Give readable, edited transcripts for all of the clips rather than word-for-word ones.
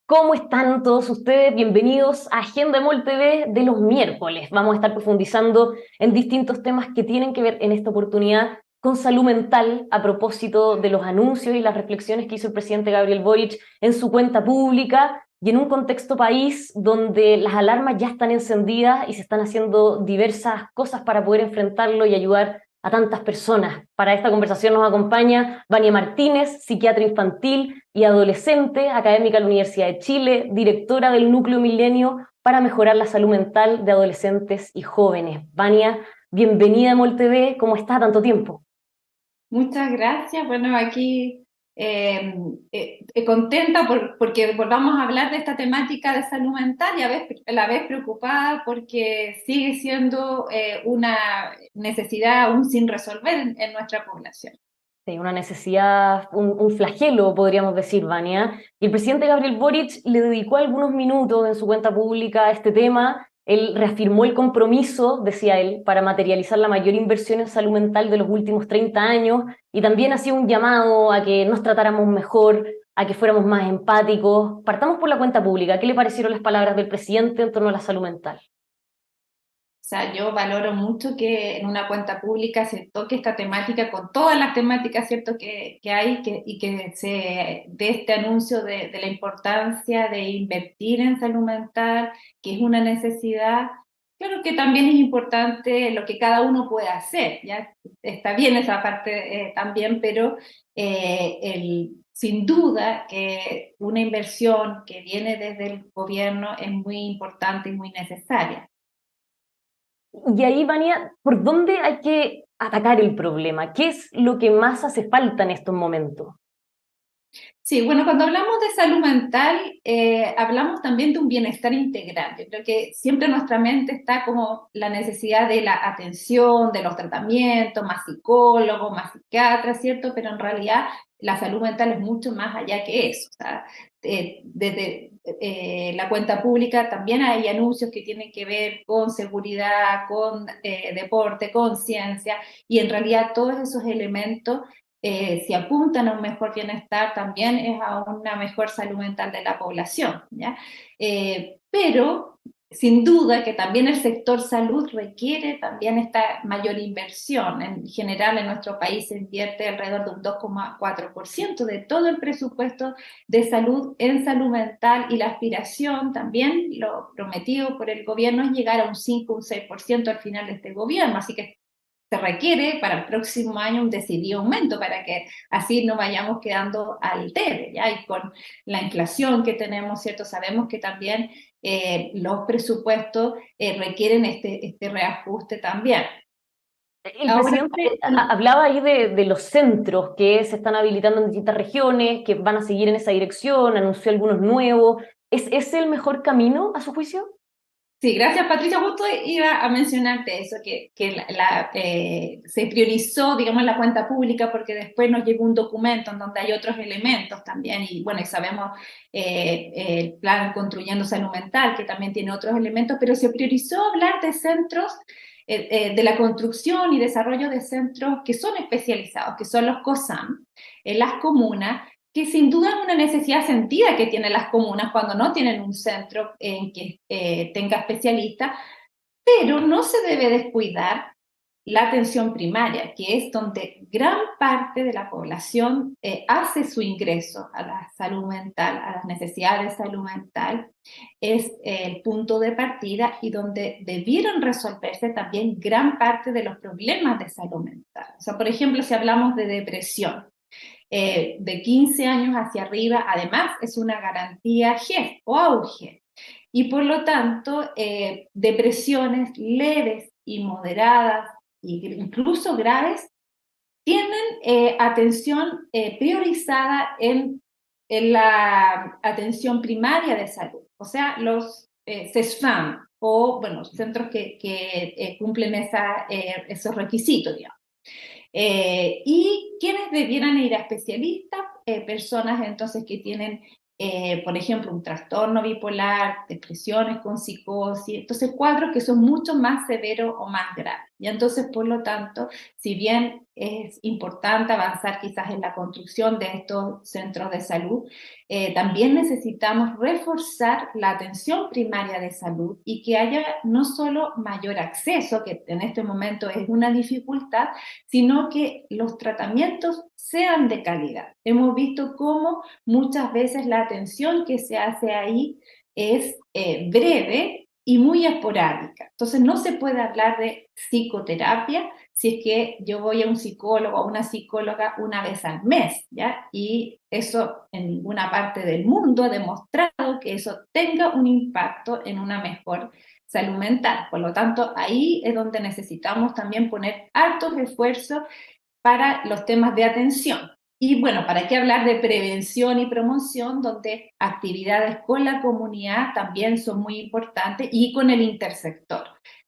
¿Cómo están todos ustedes? Bienvenidos a Agenda Mol TV de los miércoles. Vamos a estar profundizando en distintos temas que tienen que ver en esta oportunidad con salud mental a propósito de los anuncios y las reflexiones que hizo el presidente Gabriel Boric en su cuenta pública y en un contexto país donde las alarmas ya están encendidas y se están haciendo diversas cosas para poder enfrentarlo y ayudar a tantas personas. Para esta conversación nos acompaña Vania Martínez, psiquiatra infantil y adolescente, académica de la Universidad de Chile, directora del Núcleo Milenio para mejorar la salud mental de adolescentes y jóvenes. Vania, bienvenida a MOL TV, ¿cómo está? Tanto tiempo. Muchas gracias. Bueno, aquí contenta porque volvamos a hablar de esta temática de salud mental y a la vez preocupada porque sigue siendo una necesidad aún sin resolver en nuestra población. Sí, una necesidad, un flagelo, podríamos decir, Vania. Y el presidente Gabriel Boric le dedicó algunos minutos en su cuenta pública a este tema. Él reafirmó el compromiso, decía él, para materializar la mayor inversión en salud mental de los últimos 30 años y también hacía un llamado a que nos tratáramos mejor, a que fuéramos más empáticos. Partamos por la cuenta pública. ¿Qué le parecieron las palabras del presidente en torno a la salud mental? O sea, yo valoro mucho que en una cuenta pública se toque esta temática con todas las temáticas, ¿cierto?, que hay y que se dé este anuncio de la importancia de invertir en salud mental, que es una necesidad. Claro que también es importante lo que cada uno puede hacer, ¿ya? Está bien esa parte también, pero sin duda que una inversión que viene desde el gobierno es muy importante y muy necesaria. Y ahí, Vania, ¿por dónde hay que atacar el problema? ¿Qué es lo que más hace falta en estos momentos? Sí, bueno, cuando hablamos de salud mental, hablamos también de un bienestar integral. Yo creo que siempre en nuestra mente está como la necesidad de la atención, de los tratamientos, más psicólogos, más psiquiatras, ¿cierto? Pero en realidad la salud mental es mucho más allá que eso. O sea, desde la cuenta pública también hay anuncios que tienen que ver con seguridad, con deporte, con ciencia, y en realidad todos esos elementos si apuntan a un mejor bienestar, también es a una mejor salud mental de la población, ¿ya? Pero sin duda que también el sector salud requiere también esta mayor inversión. En general en nuestro país se invierte alrededor de un 2,4% de todo el presupuesto de salud en salud mental, y la aspiración también, lo prometido por el gobierno, es llegar a un 5, un 6% al final de este gobierno, así que se requiere para el próximo año un decidido aumento para que así no vayamos quedando al debe, ¿ya? Y con la inflación que tenemos, ¿cierto? Sabemos que también los presupuestos requieren este reajuste también. El Ahora, presidente hablaba ahí de los centros que se están habilitando en distintas regiones, que van a seguir en esa dirección, anunció algunos nuevos. ¿Es ese el mejor camino, a su juicio? sí, gracias Patricia. Justo iba a mencionarte eso, que se priorizó, digamos, la cuenta pública porque después nos llegó un documento en donde hay otros elementos también, y bueno, y sabemos el plan Construyendo Salud Mental, que también tiene otros elementos, pero se priorizó hablar de centros, de la construcción y desarrollo de centros que son especializados, que son los COSAM, en las comunas, que sin duda es una necesidad sentida que tienen las comunas cuando no tienen un centro en que tenga especialistas, pero no se debe descuidar la atención primaria, que es donde gran parte de la población hace su ingreso a la salud mental, a las necesidades de salud mental, es el punto de partida y donde debieron resolverse también gran parte de los problemas de salud mental. O sea, por ejemplo, si hablamos de depresión, de 15 años hacia arriba, además es una garantía G o auge. Y por lo tanto, depresiones leves y moderadas, e incluso graves, tienen atención priorizada en la atención primaria de salud, o sea, los CESFAM, o bueno, centros que cumplen esos requisitos, digamos. Y quienes debieran ir a especialistas, personas entonces que tienen, por ejemplo, un trastorno bipolar, depresiones con psicosis, entonces cuadros que son mucho más severos o más graves. Y entonces, por lo tanto, si bien es importante avanzar quizás en la construcción de estos centros de salud, también necesitamos reforzar la atención primaria de salud y que haya no solo mayor acceso, que en este momento es una dificultad, sino que los tratamientos sean de calidad. Hemos visto cómo muchas veces la atención que se hace ahí es breve y muy esporádica. Entonces no se puede hablar de psicoterapia si es que yo voy a un psicólogo o a una psicóloga una vez al mes, ¿ya? Y eso en ninguna parte del mundo ha demostrado que eso tenga un impacto en una mejor salud mental. Por lo tanto, ahí es donde necesitamos también poner altos esfuerzos para los temas de atención. Y bueno, ¿para qué hablar de prevención y promoción, donde actividades con la comunidad también son muy importantes y con el intersector?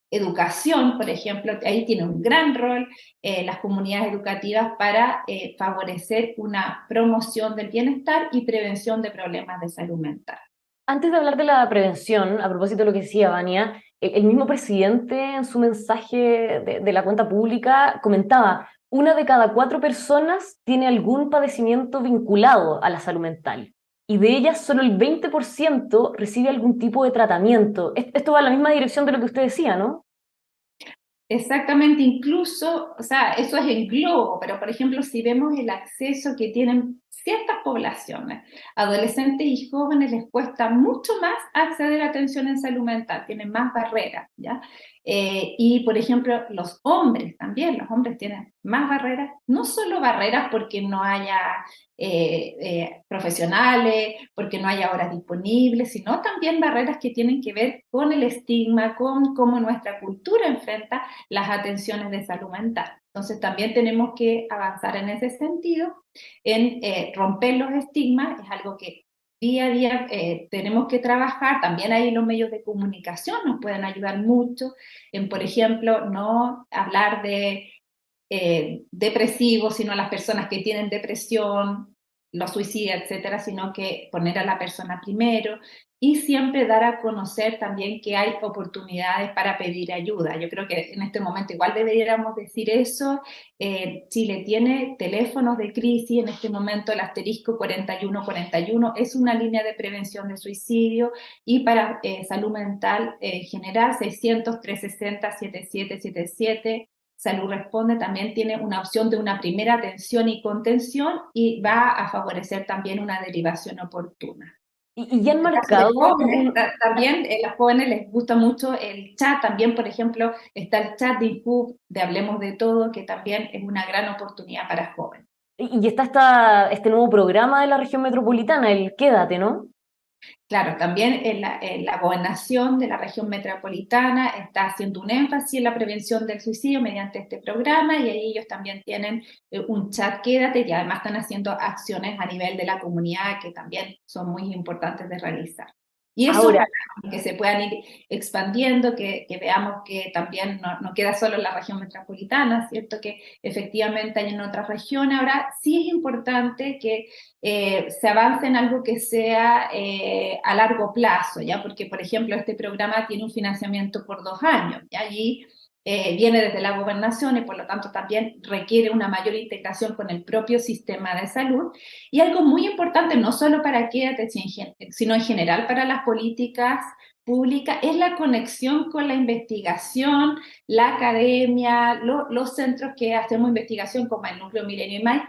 Educación, por ejemplo, ahí tiene un gran rol las comunidades educativas para favorecer una promoción del bienestar y prevención de problemas de salud mental. Antes de hablar de la prevención, a propósito de lo que decía Vania, el mismo presidente en su mensaje de la cuenta pública comentaba, una de cada 4 personas tiene algún padecimiento vinculado a la salud mental y de ellas solo el 20% recibe algún tipo de tratamiento. Esto va en la misma dirección de lo que usted decía, ¿no? Exactamente, incluso, o sea, eso es en globo, pero por ejemplo, si vemos el acceso que tienen ciertas poblaciones, adolescentes y jóvenes, les cuesta mucho más acceder a atención en salud mental, tienen más barreras, ¿ya? Y por ejemplo, los hombres también, los hombres tienen más barreras, no solo barreras porque no haya profesionales, porque no haya horas disponibles, sino también barreras que tienen que ver con el estigma, con cómo nuestra cultura enfrenta las atenciones de salud mental. Entonces también tenemos que avanzar en ese sentido, en romper los estigmas, es algo que día a día tenemos que trabajar, también ahí los medios de comunicación nos pueden ayudar mucho, en por ejemplo, no hablar de depresivos, sino las personas que tienen depresión, los suicidas, etcétera, sino que poner a la persona primero y siempre dar a conocer también que hay oportunidades para pedir ayuda. Yo creo que en este momento igual deberíamos decir eso. Chile tiene teléfonos de crisis, en este momento el asterisco 4141 es una línea de prevención de suicidio y para salud mental general 600-360-7777. Salud Responde también tiene una opción de una primera atención y contención y va a favorecer también una derivación oportuna. Y ya han En el caso de marcado jóvenes, también a los jóvenes les gusta mucho el chat, también por ejemplo está el chat de INCUB, de Hablemos de Todo, que también es una gran oportunidad para jóvenes. y está este nuevo programa de la región metropolitana, el Quédate, ¿no? Claro, también en la gobernación de la región metropolitana está haciendo un énfasis en la prevención del suicidio mediante este programa y ahí ellos también tienen un chat Quédate y además están haciendo acciones a nivel de la comunidad que también son muy importantes de realizar. Y eso Ahora, ojalá que se puedan ir expandiendo, que veamos que también no queda solo en la región metropolitana, ¿cierto? Que efectivamente hay en otras regiones. Ahora sí es importante que se avance en algo que sea a largo plazo, ¿ya? Porque, por ejemplo, este programa tiene un financiamiento por 2 años, ¿ya? Allí viene desde la gobernación y por lo tanto también requiere una mayor integración con el propio sistema de salud. Y algo muy importante, no solo para Quédate, sino en general para las políticas públicas, es la conexión con la investigación, la academia, los centros que hacemos investigación como el Núcleo Milenio y más,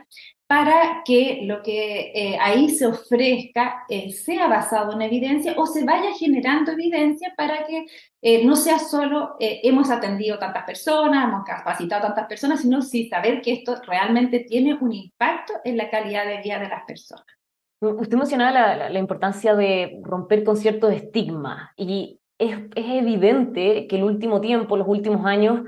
para que lo que ahí se ofrezca sea basado en evidencia o se vaya generando evidencia para que no sea solo hemos atendido tantas personas, hemos capacitado tantas personas, sino sí saber que esto realmente tiene un impacto en la calidad de vida de las personas. usted mencionaba la importancia de romper con ciertos estigmas y es evidente que el último tiempo, los últimos años,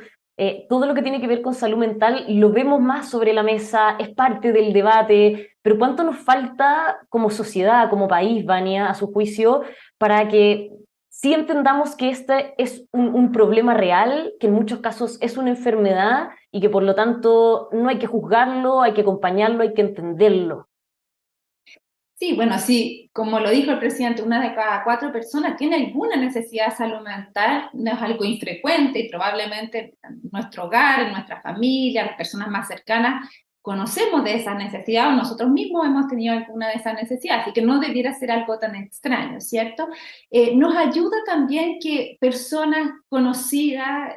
todo lo que tiene que ver con salud mental lo vemos más sobre la mesa, es parte del debate, pero ¿cuánto nos falta como sociedad, como país, Vania, a su juicio, para que sí entendamos que este es un problema real, que en muchos casos es una enfermedad y que por lo tanto no hay que juzgarlo, hay que acompañarlo, hay que entenderlo? Sí, bueno, sí, como lo dijo el presidente, una de cada 4 personas tiene alguna necesidad de salud mental, no es algo infrecuente y probablemente en nuestro hogar, en nuestra familia, las personas más cercanas, conocemos de esa necesidad o nosotros mismos hemos tenido alguna de esas necesidades, así que no debiera ser algo tan extraño, ¿cierto? Nos ayuda también que personas conocidas,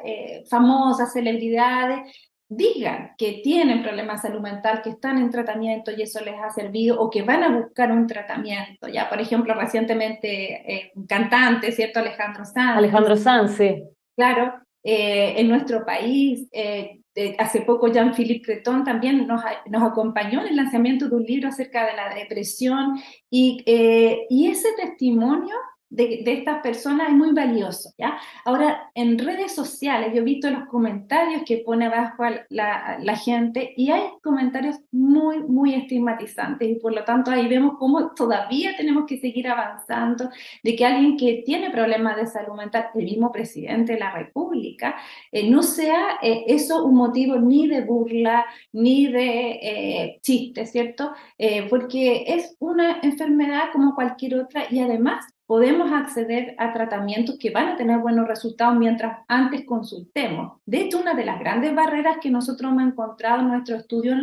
famosas, celebridades, digan que tienen problemas de salud mental, que están en tratamiento y eso les ha servido, o que van a buscar un tratamiento. Ya, por ejemplo, recientemente un cantante, ¿cierto? Alejandro Sanz, Alejandro Sanz, sí. claro, en nuestro país. Hace poco Jean-Philippe Creton también nos acompañó en el lanzamiento de un libro acerca de la depresión y ese testimonio de estas personas es muy valioso, ¿ya? Ahora, en redes sociales yo he visto los comentarios que pone abajo la gente y hay comentarios muy, muy estigmatizantes y por lo tanto ahí vemos cómo todavía tenemos que seguir avanzando, de que alguien que tiene problemas de salud mental, el mismo presidente de la República, no sea eso un motivo ni de burla, ni de chiste, ¿cierto? Porque es una enfermedad como cualquier otra y además podemos acceder a tratamientos que van a tener buenos resultados mientras antes consultemos. De hecho, una de las grandes barreras que nosotros hemos encontrado en nuestro estudio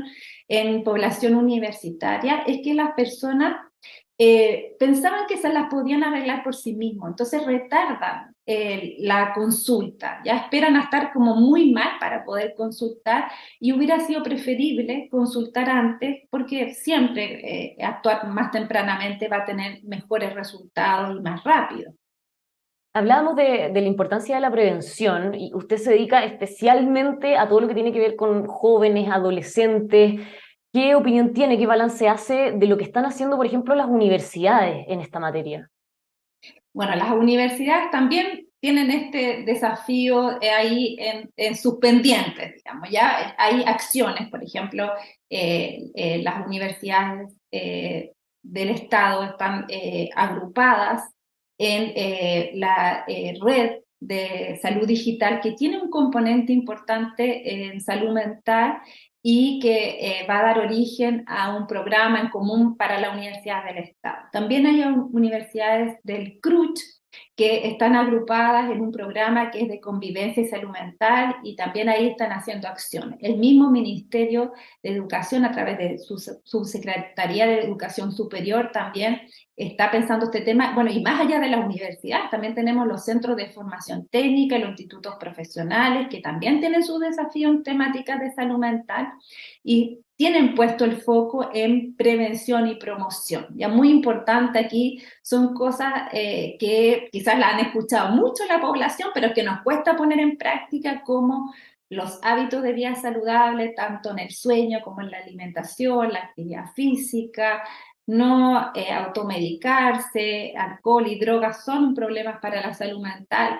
en población universitaria es que las personas pensaban que se las podían arreglar por sí mismos, entonces retardan la consulta, ya esperan a estar como muy mal para poder consultar y hubiera sido preferible consultar antes porque siempre actuar más tempranamente va a tener mejores resultados y más rápido. Hablábamos de la importancia de la prevención y usted se dedica especialmente a todo lo que tiene que ver con jóvenes, adolescentes. ¿Qué opinión tiene, qué balance hace de lo que están haciendo, por ejemplo, las universidades en esta materia? Bueno, las universidades también tienen este desafío ahí en sus pendientes, digamos, ya hay acciones, por ejemplo, las universidades del Estado están agrupadas en la red de salud digital que tiene un componente importante en salud mental y que va a dar origen a un programa en común para la Universidad del Estado. También hay universidades del CRUCH que están agrupadas en un programa que es de convivencia y salud mental y también ahí están haciendo acciones. El mismo Ministerio de Educación a través de su Subsecretaría de Educación Superior también está pensando este tema, bueno, y más allá de las universidades, también tenemos los centros de formación técnica, los institutos profesionales, que también tienen sus desafíos en temáticas de salud mental y tienen puesto el foco en prevención y promoción. Ya muy importante aquí son cosas que quizás la han escuchado mucho la población, pero que nos cuesta poner en práctica como los hábitos de vida saludable, tanto en el sueño como en la alimentación, la actividad física, no automedicarse, alcohol y drogas son problemas para la salud mental,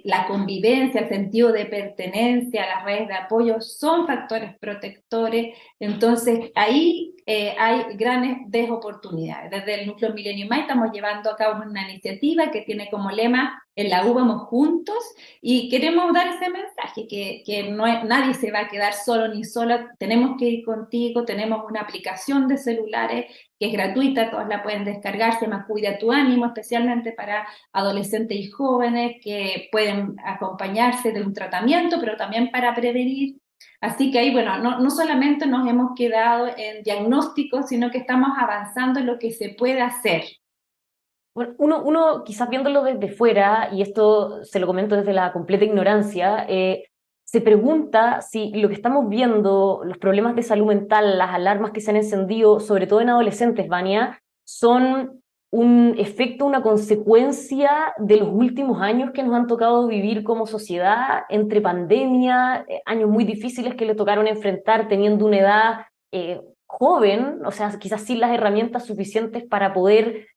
la convivencia, el sentido de pertenencia, las redes de apoyo son factores protectores, entonces ahí hay grandes oportunidades. Desde el Núcleo Milenio Mai estamos llevando a cabo una iniciativa que tiene como lema "En la U vamos juntos" y queremos dar ese mensaje, que no nadie se va a quedar solo ni sola, tenemos que ir contigo, tenemos una aplicación de celulares que es gratuita, todos la pueden descargar, se llama Cuida tu Ánimo, especialmente para adolescentes y jóvenes que pueden acompañarse de un tratamiento, pero también para prevenir. Así que ahí, bueno, no solamente nos hemos quedado en diagnóstico, sino que estamos avanzando en lo que se puede hacer. Bueno, uno quizás viéndolo desde fuera, y esto se lo comento desde la completa ignorancia, se pregunta si lo que estamos viendo, los problemas de salud mental, las alarmas que se han encendido, sobre todo en adolescentes, Vania, son un efecto, una consecuencia de los últimos años que nos han tocado vivir como sociedad, entre pandemia, años muy difíciles que le tocaron enfrentar teniendo una edad joven, o sea, quizás sin las herramientas suficientes para poder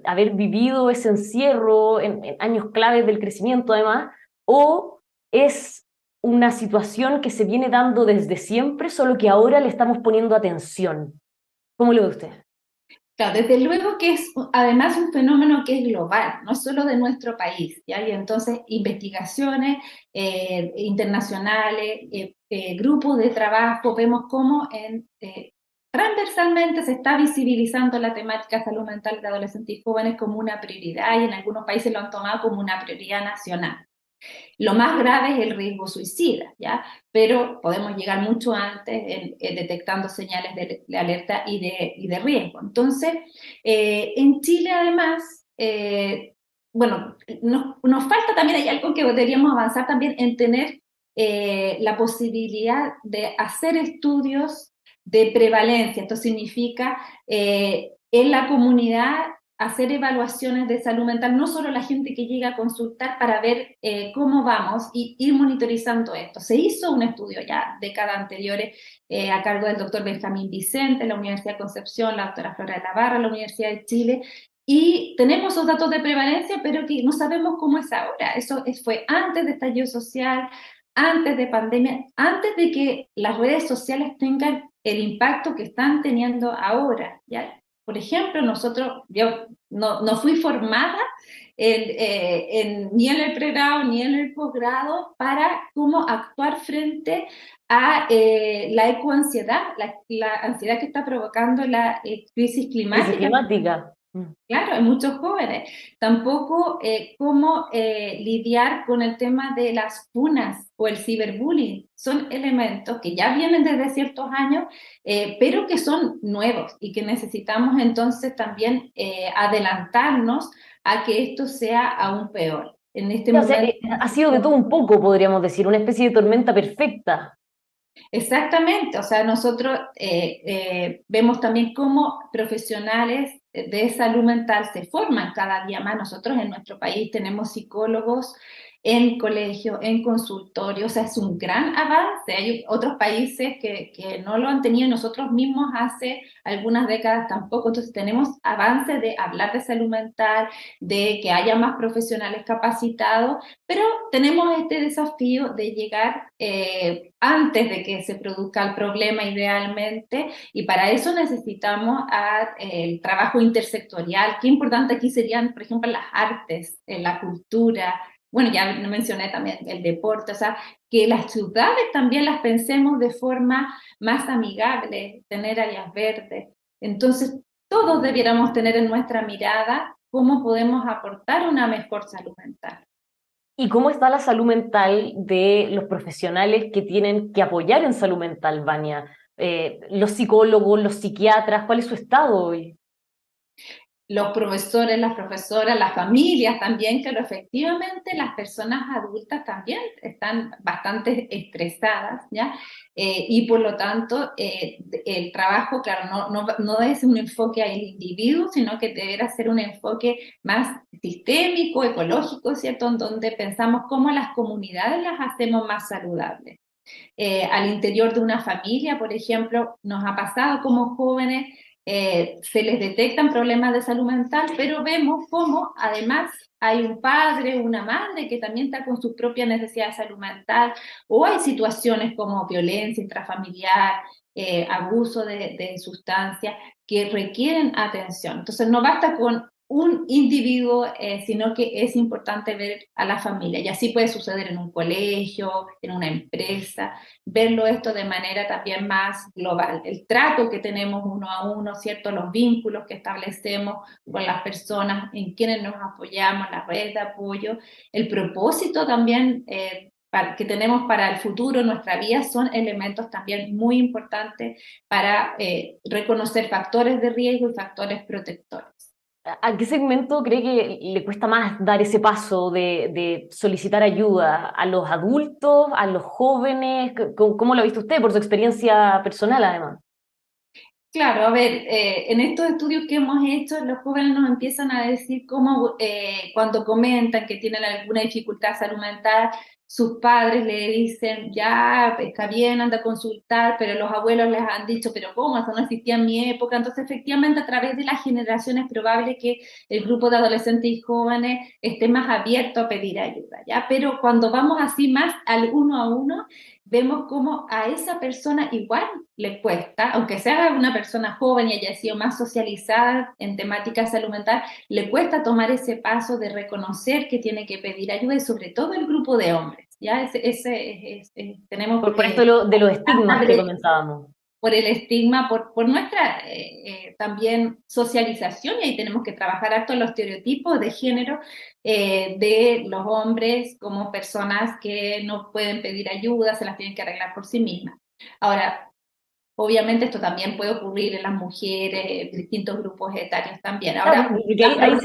haber vivido ese encierro en años claves del crecimiento además, o es una situación que se viene dando desde siempre, solo que ahora le estamos poniendo atención. ¿Cómo lo ve usted? Claro, desde luego que es además un fenómeno que es global, no solo de nuestro país, ¿ya? Y entonces investigaciones internacionales, grupos de trabajo, vemos cómo transversalmente se está visibilizando la temática de salud mental de adolescentes y jóvenes como una prioridad y en algunos países lo han tomado como una prioridad nacional. Lo más grave es el riesgo suicida, ¿ya? Pero podemos llegar mucho antes detectando señales de alerta y de riesgo. Entonces, en Chile además, bueno, nos falta también, hay algo que deberíamos avanzar también en tener la posibilidad de hacer estudios de prevalencia. Esto significa en la comunidad hacer evaluaciones de salud mental, no solo la gente que llega a consultar para ver cómo vamos y ir monitorizando esto. Se hizo un estudio ya décadas anteriores a cargo del doctor Benjamín Vicente, la Universidad de Concepción, la doctora Flora de Navarra, la Universidad de Chile, y tenemos esos datos de prevalencia, pero que no sabemos cómo es ahora. Eso fue antes de estallido social, antes de pandemia, antes de que las redes sociales tengan el impacto que están teniendo ahora, ¿ya? Por ejemplo, yo no fui formada ni en el pregrado ni en el posgrado para cómo actuar frente a la ecoansiedad, la ansiedad que está provocando la crisis Crisis climática. climática. Claro, hay muchos jóvenes. Tampoco cómo lidiar con el tema de las funas o el ciberbullying. Son elementos que ya vienen desde ciertos años, pero que son nuevos y que necesitamos entonces también adelantarnos a que esto sea aún peor. En este O sea, momento. ha sido de todo un poco, podríamos decir, una especie de tormenta perfecta. Exactamente, o sea, nosotros vemos también cómo profesionales de salud mental se forman cada día más. Nosotros en nuestro país tenemos psicólogos en colegio, en consultorio, o sea, es un gran avance. Hay otros países que no lo han tenido, nosotros mismos hace algunas décadas tampoco. Entonces tenemos avances de hablar de salud mental, de que haya más profesionales capacitados, pero tenemos este desafío de llegar antes de que se produzca el problema idealmente, y para eso necesitamos el trabajo intersectorial. Qué importante aquí serían, por ejemplo, las artes, la cultura, bueno, ya mencioné también el deporte, o sea, que las ciudades también las pensemos de forma más amigable, tener áreas verdes. Entonces, todos debiéramos tener en nuestra mirada cómo podemos aportar una mejor salud mental. ¿Y cómo está la salud mental de los profesionales que tienen que apoyar en salud mental, Vania? Los psicólogos, los psiquiatras, ¿cuál es su estado hoy? Los profesores, las profesoras, las familias también, pero efectivamente las personas adultas también están bastante estresadas, ¿ya? Y por lo tanto, el trabajo, claro, no es un enfoque al individuo, sino que deberá ser un enfoque más sistémico, ecológico, ¿cierto? En donde pensamos cómo las comunidades las hacemos más saludables. Al interior de una familia, por ejemplo, nos ha pasado como jóvenes, se les detectan problemas de salud mental, pero vemos cómo además hay un padre o una madre que también está con sus propias necesidades de salud mental, o hay situaciones como violencia intrafamiliar, abuso de sustancias que requieren atención. Entonces no basta con un individuo, sino que es importante ver a la familia, y así puede suceder en un colegio, en una empresa, verlo esto de manera también más global. El trato que tenemos uno a uno, ¿cierto? Los vínculos que establecemos con las personas en quienes nos apoyamos, la red de apoyo, el propósito también que tenemos para el futuro, nuestra vida, son elementos también muy importantes para reconocer factores de riesgo y factores protectores. ¿A qué segmento cree que le cuesta más dar ese paso de solicitar ayuda? ¿A los adultos? ¿A los jóvenes? ¿Cómo lo ha visto usted por su experiencia personal, además? Claro, a ver, en estos estudios que hemos hecho, los jóvenes nos empiezan a decir cómo cuando comentan que tienen alguna dificultad de salud mental, sus padres le dicen, ya, está bien, anda a consultar, pero los abuelos les han dicho, pero ¿cómo? Eso no existía en mi época. Entonces, efectivamente, a través de las generaciones es probable que el grupo de adolescentes y jóvenes esté más abierto a pedir ayuda, ¿ya? Pero cuando vamos así más al uno a uno, vemos cómo a esa persona igual le cuesta, aunque sea una persona joven y haya sido más socializada en temática de salud mental, le cuesta tomar ese paso de reconocer que tiene que pedir ayuda, y sobre todo el grupo de hombres, ¿ya? Tenemos Por esto de los estigmas que comentábamos. por el estigma, por nuestra también socialización, y ahí tenemos que trabajar harto los estereotipos de género de los hombres como personas que no pueden pedir ayuda, se las tienen que arreglar por sí mismas. Ahora, obviamente esto también puede ocurrir en las mujeres, en distintos grupos etarios también. Claro, Ahora, porque ahí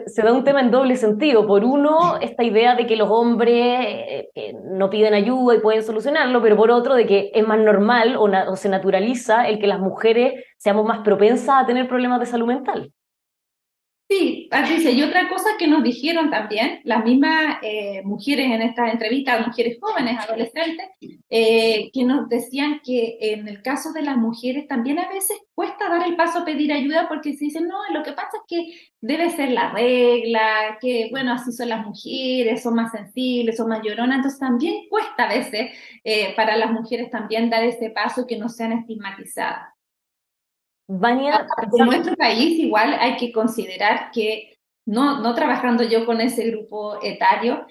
se da un tema en doble sentido. Por uno, esta idea de que los hombres no piden ayuda y pueden solucionarlo, pero por otro, de que es más normal o se naturaliza el que las mujeres seamos más propensas a tener problemas de salud mental. sí, Patricia, y otra cosa que nos dijeron también, las mismas mujeres en estas entrevistas, mujeres jóvenes, adolescentes, que nos decían que en el caso de las mujeres también a veces cuesta dar el paso a pedir ayuda porque se dicen, no, lo que pasa es que debe ser la regla, que bueno, así son las mujeres, son más sensibles, son más lloronas, entonces también cuesta a veces para las mujeres también dar ese paso que no sean estigmatizadas. Vania, En nuestro país igual hay que considerar que no trabajando yo con ese grupo etario,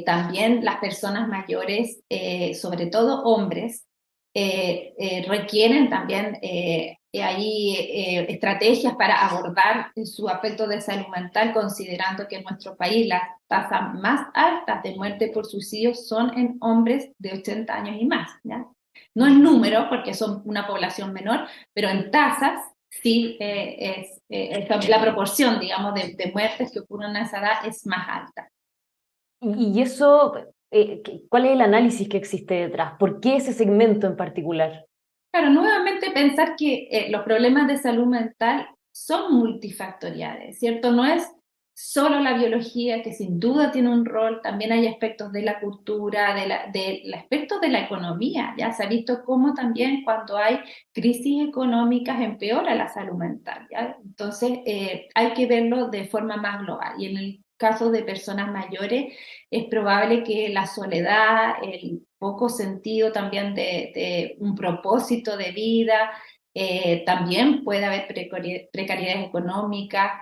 también las personas mayores, sobre todo hombres, requieren también estrategias para abordar su aspecto de salud mental, considerando que en nuestro país las tasas más altas de muerte por suicidio son en hombres de 80 años y más, ¿ya? No en número, porque son una población menor, pero en tasas sí la proporción, digamos, de muertes que ocurren a esa edad es más alta. y eso, ¿cuál es el análisis que existe detrás? ¿Por qué ese segmento en particular? Claro, nuevamente pensar que los problemas de salud mental son multifactoriales, ¿cierto? No es solo la biología, que sin duda tiene un rol, también hay aspectos de la cultura, del aspecto de la economía, ya se ha visto cómo también cuando hay crisis económicas empeora la salud mental, ¿ya? Entonces hay que verlo de forma más global, y en el caso de personas mayores es probable que la soledad, el poco sentido también de un propósito de vida, también puede haber precariedad económica,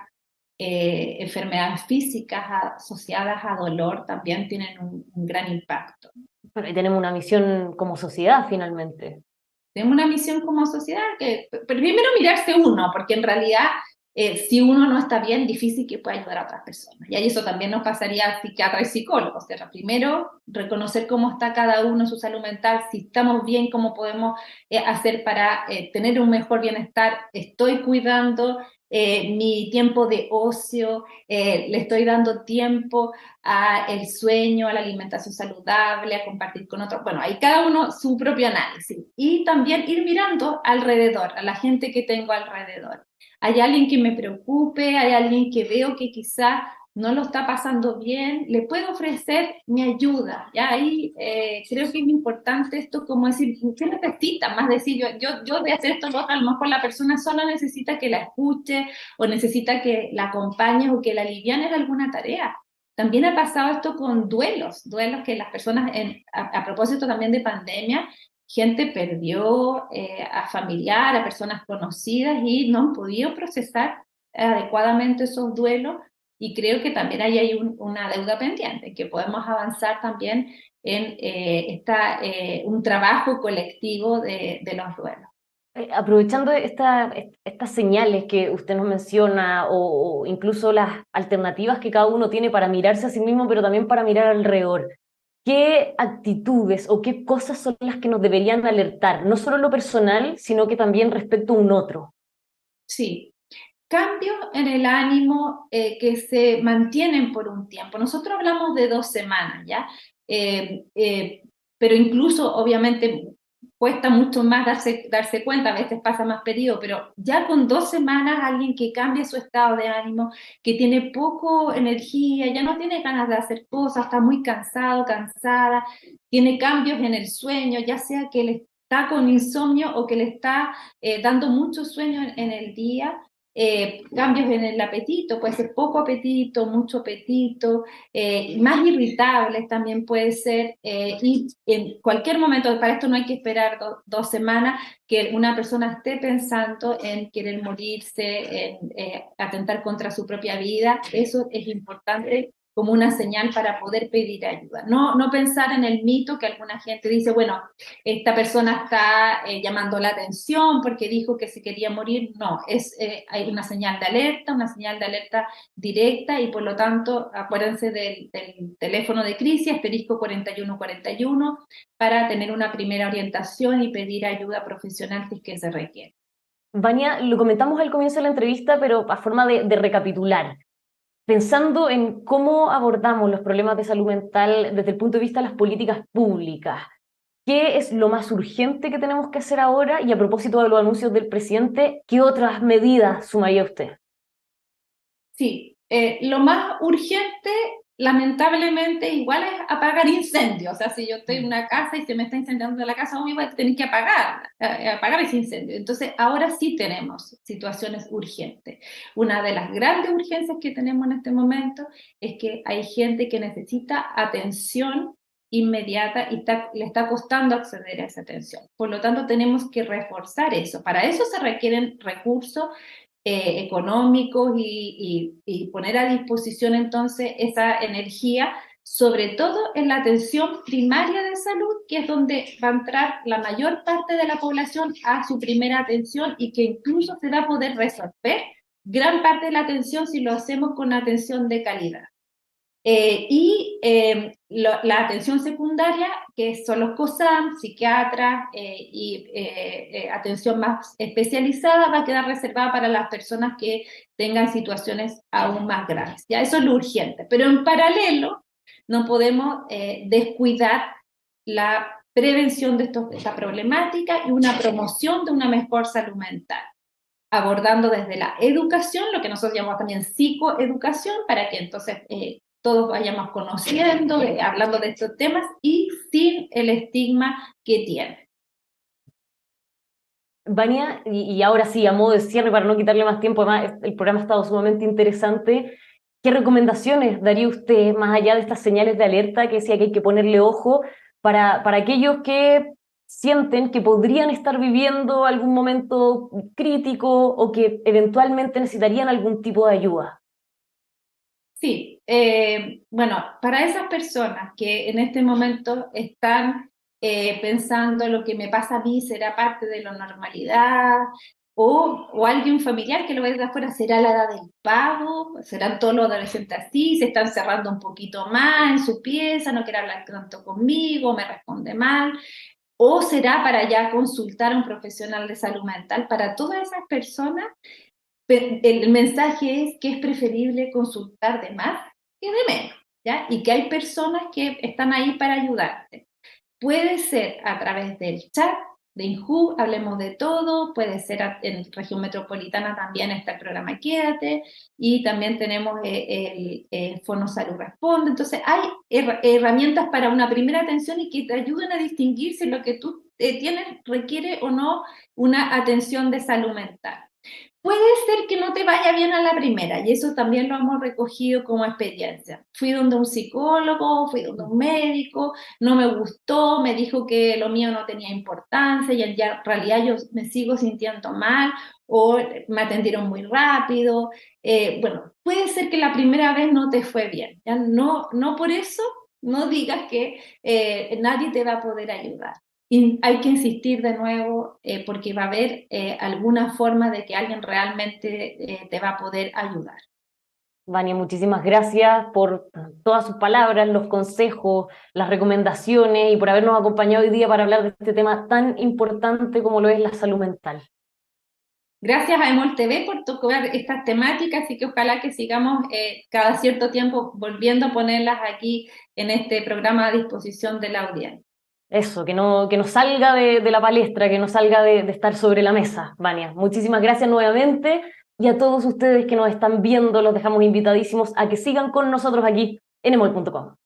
enfermedades físicas asociadas a dolor también tienen un gran impacto. Bueno, y tenemos una misión como sociedad finalmente. Tenemos una misión como sociedad que primero mirarse uno, porque en realidad si uno no está bien, difícil que pueda ayudar a otras personas. Y ahí eso también nos pasaría a psiquiatras y psicólogos. O sea, primero, reconocer cómo está cada uno en su salud mental, si estamos bien, cómo podemos hacer para tener un mejor bienestar. Estoy cuidando mi tiempo de ocio, le estoy dando tiempo al sueño, a la alimentación saludable, a compartir con otros. Bueno, ahí cada uno su propio análisis. Y también ir mirando alrededor, a la gente que tengo alrededor. Hay alguien que me preocupe, hay alguien que veo que quizá no lo está pasando bien, le puedo ofrecer mi ayuda. ¿Ya? Ahí creo que es importante esto, como decir, ¿qué necesita? Más decir, yo voy a hacer esto, a lo mejor la persona solo necesita que la escuche o necesita que la acompañe o que la aliviane de alguna tarea. También ha pasado esto con duelos que las personas, a propósito también de pandemia, gente perdió a familiar, a personas conocidas y no han podido procesar adecuadamente esos duelos, y creo que también ahí hay una deuda pendiente, que podemos avanzar también en un trabajo colectivo de los duelos. Aprovechando estas señales que usted nos menciona o incluso las alternativas que cada uno tiene para mirarse a sí mismo, pero también para mirar alrededor, ¿qué actitudes o qué cosas son las que nos deberían alertar? No solo en lo personal, sino que también respecto a un otro. Sí, cambios en el ánimo que se mantienen por un tiempo. Nosotros hablamos de 2 semanas, ¿ya? Eh, eh, pero incluso, obviamente, cuesta mucho más darse cuenta, a veces pasa más periodo, pero ya con 2 semanas alguien que cambia su estado de ánimo, que tiene poco energía, ya no tiene ganas de hacer cosas, está muy cansado, cansada, tiene cambios en el sueño, ya sea que le está con insomnio o que le está dando mucho sueño en el día, cambios en el apetito, puede ser poco apetito, mucho apetito, más irritables también puede ser, y en cualquier momento, para esto no hay que esperar 2 semanas, que una persona esté pensando en querer morirse, en atentar contra su propia vida. Eso es importante como una señal para poder pedir ayuda. No pensar en el mito que alguna gente dice, bueno, esta persona está llamando la atención porque dijo que se quería morir. No, hay una señal de alerta directa, y por lo tanto, acuérdense del teléfono de crisis, asterisco 4141, para tener una primera orientación y pedir ayuda profesional si es que se requiere. Vania, lo comentamos al comienzo de la entrevista, pero a forma de recapitular. Pensando en cómo abordamos los problemas de salud mental desde el punto de vista de las políticas públicas, ¿qué es lo más urgente que tenemos que hacer ahora? Y a propósito de los anuncios del presidente, ¿qué otras medidas sumaría usted? Sí, lo más urgente, lamentablemente, igual es apagar incendios. O sea, si yo estoy en una casa y se me está incendiando la casa, obvio voy a tener que apagar ese incendio. Entonces, ahora sí tenemos situaciones urgentes. Una de las grandes urgencias que tenemos en este momento es que hay gente que necesita atención inmediata y le está costando acceder a esa atención. Por lo tanto, tenemos que reforzar eso. Para eso se requieren recursos económicos y poner a disposición entonces esa energía, sobre todo en la atención primaria de salud, que es donde va a entrar la mayor parte de la población a su primera atención, y que incluso se va a poder resolver gran parte de la atención si lo hacemos con atención de calidad. La atención secundaria, que son los COSAM, psiquiatras atención más especializada, va a quedar reservada para las personas que tengan situaciones aún más graves. Ya, eso es lo urgente. Pero en paralelo, no podemos descuidar la prevención de esta problemática y una promoción de una mejor salud mental, abordando desde la educación, lo que nosotros llamamos también psicoeducación, para que entonces todos vayamos conociendo, hablando de estos temas y sin el estigma que tiene. Vania, y ahora sí, a modo de cierre, para no quitarle más tiempo, además el programa ha estado sumamente interesante, ¿qué recomendaciones daría usted, más allá de estas señales de alerta que decía que hay que ponerle ojo, para aquellos que sienten que podrían estar viviendo algún momento crítico o que eventualmente necesitarían algún tipo de ayuda? Sí, bueno, para esas personas que en este momento están pensando lo que me pasa a mí será parte de la normalidad, o alguien familiar que lo ve de afuera, será la edad del pavo, serán todos los adolescentes así, se están cerrando un poquito más en su pieza, no quiere hablar tanto conmigo, me responde mal, o será para ya consultar a un profesional de salud mental. Para todas esas personas, el mensaje es que es preferible consultar de más que de menos, ¿ya? Y que hay personas que están ahí para ayudarte. Puede ser a través del chat de INJU, Hablemos de Todo, puede ser en región metropolitana también está el programa Quédate, y también tenemos el Fono Salud Responde. Entonces hay herramientas para una primera atención y que te ayuden a distinguir si lo que tú tienes requiere o no una atención de salud mental. Puede ser que no te vaya bien a la primera, y eso también lo hemos recogido como experiencia. Fui donde un psicólogo, fui donde un médico, no me gustó, me dijo que lo mío no tenía importancia, y en realidad yo me sigo sintiendo mal, o me atendieron muy rápido. Bueno, puede ser que la primera vez no te fue bien, ¿ya? No por eso no digas que nadie te va a poder ayudar. Y hay que insistir de nuevo porque va a haber alguna forma de que alguien realmente te va a poder ayudar. Vania, muchísimas gracias por todas sus palabras, los consejos, las recomendaciones y por habernos acompañado hoy día para hablar de este tema tan importante como lo es la salud mental. Gracias a EMOL TV por tocar estas temáticas, y que ojalá que sigamos cada cierto tiempo volviendo a ponerlas aquí en este programa a disposición de la audiencia. Eso, que no salga de la palestra, que no salga de estar sobre la mesa, Vania. Muchísimas gracias nuevamente, y a todos ustedes que nos están viendo los dejamos invitadísimos a que sigan con nosotros aquí en emol.com.